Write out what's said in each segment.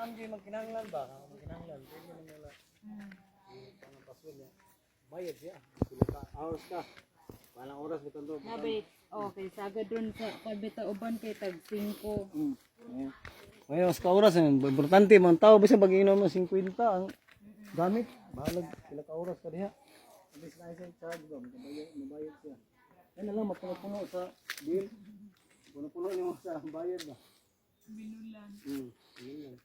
Saan di magkinahanglan ba? Magkinahanglan. Pwede naman nila. Ang paso niya. Bayad siya. Pila ka hours ka. Palang oras mo tondo. Nabit. Okay, sagad dun sa pabita uban kay tag 5. Ngayon, mas ka-oras. Importante, mga tao, bisa pag-inom ng 50 ang gamit. Bahalag, pila ka oras ka diha. Alis na isang charge ba? Mabayad siya. Yan na lang, mapuno-puno sa bill. Puno-puno niyo sa bayad ba? Binulan. Binulan.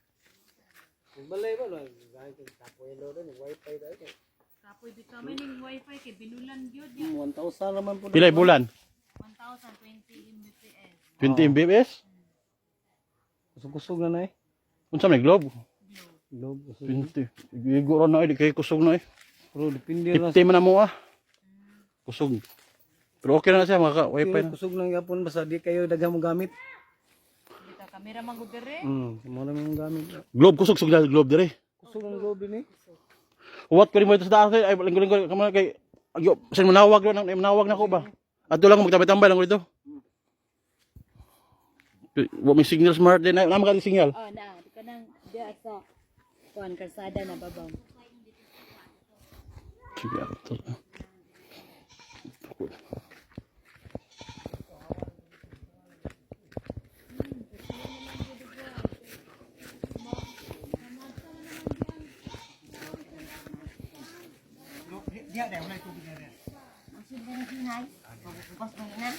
Kung balay ba, gaya kong tapoy lo doon, wifi dahil. Kapoy di kami ning wifi kay binulan gyud ya. 1,000 naman po. Pilay bulan? 1020 Mbps. 20 Mbps? Kusog-kusog na na eh. Unsa may globe? Globe, kusog. 20. Iguro na di kay kusog na eh. Pero depende na. 50 man na mo ah. Kusog. Pero okay na siya maka wifi na. Kusog lang yapon, basta di kayo daghang mo gamit. Kita kamera man gud dere. Mo lang yung gamit. Globe kusog sug na globe dire. Kusog ang globe din eh. What ko rin mo ito sa daan kay ay linggo-linggo kamo kay agyo sen manawag ron manawag na ko ba. Adto lang magtambay-tambay lang ko dito. Wa may signal smart din na magkali signal. Oh na, di ka nang diya sa kuan kalsada na babaw. Sige ato. Dia ada mulai tubig na rin. Ang sinay, pagbukas ng inan.